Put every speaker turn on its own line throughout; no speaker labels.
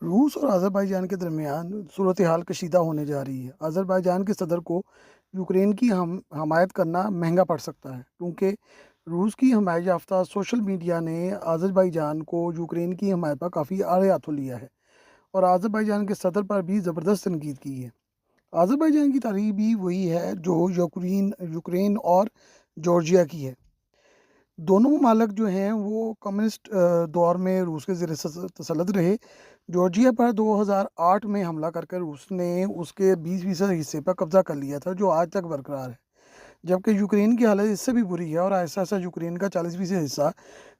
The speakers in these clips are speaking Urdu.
روس اور آذربائیجان کے درمیان صورتحال کشیدہ ہونے جا رہی ہے۔ آذربائیجان کے صدر کو یوکرین کی حمایت کرنا مہنگا پڑ سکتا ہے، کیونکہ روس کی حمایت یافتہ سوشل میڈیا نے آذربائیجان کو یوکرین کی حمایت پر کافی آڑے ہاتھوں لیا ہے اور آذربائیجان کے صدر پر بھی زبردست تنقید کی ہے۔ آذربائیجان کی تاریخ بھی وہی ہے جو یوکرین اور جارجیا کی ہے۔ دونوں ممالک جو ہیں وہ کمیونسٹ دور میں روس کے زیر تسلط رہے۔ جارجیا پر 2008 میں حملہ کر کے روس نے اس کے 20% حصے پر قبضہ کر لیا تھا، جو آج تک برقرار ہے، جبکہ یوکرین کی حالت اس سے بھی بری ہے اور ایسا یوکرین کا 40% حصہ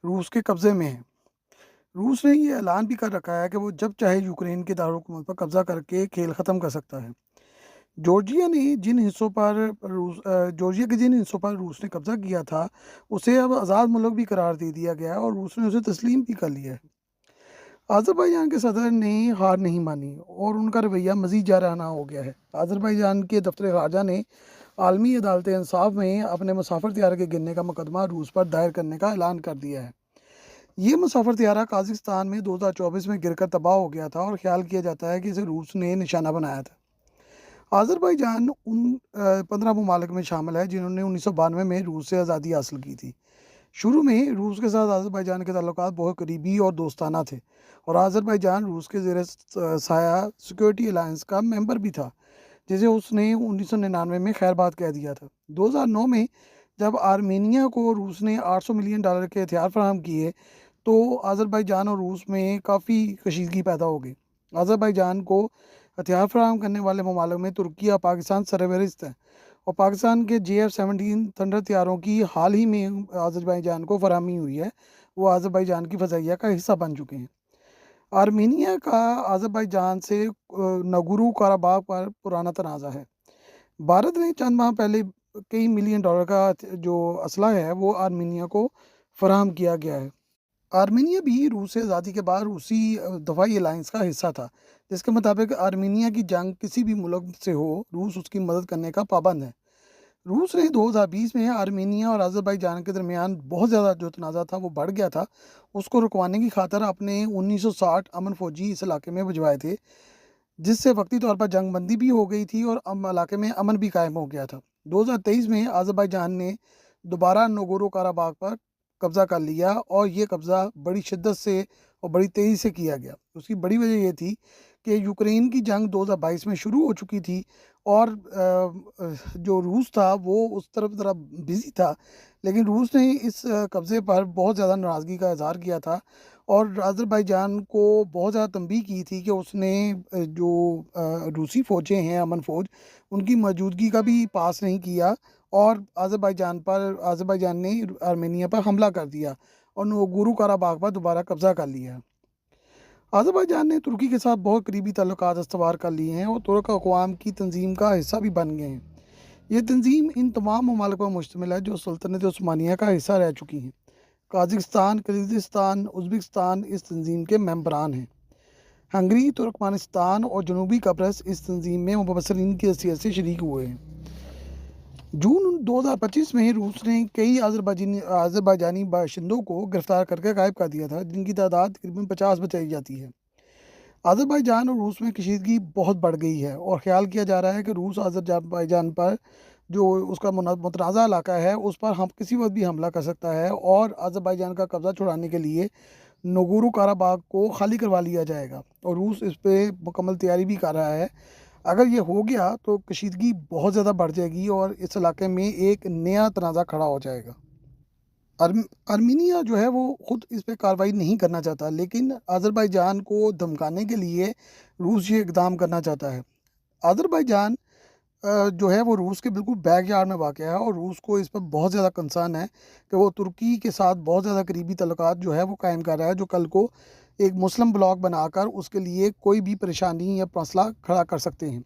روس کے قبضے میں ہے۔ روس نے یہ اعلان بھی کر رکھا ہے کہ وہ جب چاہے یوکرین کے دارالحکومت پر قبضہ کر کے کھیل ختم کر سکتا ہے۔ جارجیا کے جن حصوں پر روس نے قبضہ کیا تھا اسے اب آزاد ملک بھی قرار دے دیا گیا ہے اور روس نے اسے تسلیم بھی کر لیا ہے۔ آذربائیجان کے صدر نے ہار نہیں مانی اور ان کا رویہ مزید جارحانہ ہو گیا ہے۔ آذربائیجان کے دفتر خارجہ نے عالمی عدالت انصاف میں اپنے مسافر طیارے کے گرنے کا مقدمہ روس پر دائر کرنے کا اعلان کر دیا ہے۔ یہ مسافر طیارہ قازقستان میں 2024 میں گر کر تباہ ہو گیا تھا اور خیال کیا جاتا ہے کہ اسے روس نے نشانہ بنایا تھا۔ آذربائیجان ان 15 ممالک میں شامل ہے جنہوں نے 1992 میں روس سے آزادی حاصل کی تھی۔ شروع میں روس کے ساتھ آذربائیجان کے تعلقات بہت قریبی اور دوستانہ تھے اور آذربائیجان روس کے زیر سایہ سیکورٹی الائنس کا ممبر بھی تھا، جسے اس نے 1999 میں خیر بات کہہ دیا تھا۔ 2009 میں جب آرمینیا کو روس نے $800 ملین کے ہتھیار فراہم کیے تو آذربائیجان اور روس میں کافی کشیدگی پیدا ہو گئی۔ آذربائیجان کو ہتھیار فراہم کرنے والے ممالک میں ترکی اور پاکستان سرفہرست ہیں اور پاکستان کے JF-17 تھنڈر طیاروں کی حال ہی میں آذربائیجان کو فراہمی ہوئی ہے، وہ آذربائیجان کی فضائیہ کا حصہ بن چکے ہیں۔ آرمینیا کا آذربائیجان سے نگورو قراباغ پر پرانا تنازع ہے۔ بھارت نے چند ماہ پہلے کئی ملین ڈالر کا جو اسلحہ ہے وہ آرمینیا کو فراہم کیا گیا ہے۔ آرمینیا بھی روس سے آزادی کے بعد روسی دفاعی الائنس کا حصہ تھا، جس کے مطابق آرمینیا کی جنگ کسی بھی ملک سے ہو، روس اس کی مدد کرنے کا پابند ہے۔ روس نے 2020 میں آرمینیا اور آذربائیجان کے درمیان بہت زیادہ جو تنازع تھا وہ بڑھ گیا تھا، اس کو رکوانے کی خاطر اپنے 1960 امن فوجی اس علاقے میں بھجوائے تھے، جس سے وقتی طور پر جنگ بندی بھی ہو گئی تھی اور علاقے میں امن بھی قائم ہو گیا تھا۔ 2023 میں آذربائیجان نے دوبارہ نگورو قراباغ پر قبضہ کر لیا اور یہ قبضہ بڑی شدت سے اور بڑی تیزی سے کیا گیا۔ اس کی بڑی وجہ یہ تھی کہ یوکرین کی جنگ 2022 میں شروع ہو چکی تھی اور جو روس تھا وہ اس طرف بزی تھا، لیکن روس نے اس قبضے پر بہت زیادہ ناراضگی کا اظہار کیا تھا اور آذربائیجان کو بہت زیادہ تنبیہ کی تھی کہ اس نے جو روسی فوجیں ہیں، امن فوج، ان کی موجودگی کا بھی پاس نہیں کیا اور آذربائیجان نے آرمینیا پر حملہ کر دیا اور نگورو قراباغ پر دوبارہ قبضہ کر لیا۔ آذربائیجان نے ترکی کے ساتھ بہت قریبی تعلقات استوار کر لیے ہیں اور ترک اقوام کی تنظیم کا حصہ بھی بن گئے ہیں۔ یہ تنظیم ان تمام ممالک پر مشتمل ہے جو سلطنت عثمانیہ کا حصہ رہ چکی ہیں۔ قازقستان، کرغزستان، ازبکستان اس تنظیم کے ممبران ہیں۔ ہنگری، ترکمانستان اور جنوبی قبرص اس تنظیم میں مبصرین کی حیثیت سے شریک ہوئے ہیں۔ جون 2025 میں روس نے کئی آذربائیجانی باشندوں کو گرفتار کر کے غائب کر دیا تھا، جن کی تعداد تقریباً 50 بتائی جاتی ہے۔ آذربائیجان اور روس میں کشیدگی بہت بڑھ گئی ہے اور خیال کیا جا رہا ہے کہ روس آذربائیجان پر جو اس کا متنازع علاقہ ہے اس پر ہم کسی وقت بھی حملہ کر سکتا ہے اور آذربائیجان کا قبضہ چھڑانے کے لیے نگورو قراباغ کو خالی کروا لیا جائے گا اور روس اس پہ مکمل تیاری بھی کر رہا ہے۔ اگر یہ ہو گیا تو کشیدگی بہت زیادہ بڑھ جائے گی اور اس علاقے میں ایک نیا تنازع کھڑا ہو جائے گا۔ آرمینیا جو ہے وہ خود اس پہ کارروائی نہیں کرنا چاہتا، لیکن آذربائیجان کو دھمکانے کے لیے روس یہ اقدام کرنا چاہتا ہے۔ آذربائیجان جو ہے وہ روس کے بالکل بیک یارڈ میں واقع ہے اور روس کو اس پر بہت زیادہ کنسرن ہے کہ وہ ترکی کے ساتھ بہت زیادہ قریبی تعلقات جو ہے وہ قائم کر رہا ہے، جو کل کو ایک مسلم بلاک بنا کر اس کے لیے کوئی بھی پریشانی یا مسئلہ کھڑا کر سکتے ہیں۔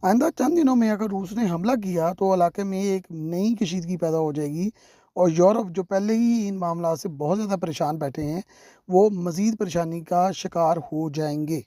آئندہ چند دنوں میں اگر روس نے حملہ کیا تو علاقے میں ایک نئی کشیدگی پیدا ہو جائے گی اور یورپ جو پہلے ہی ان معاملات سے بہت زیادہ پریشان بیٹھے ہیں وہ مزید پریشانی کا شکار ہو جائیں گے۔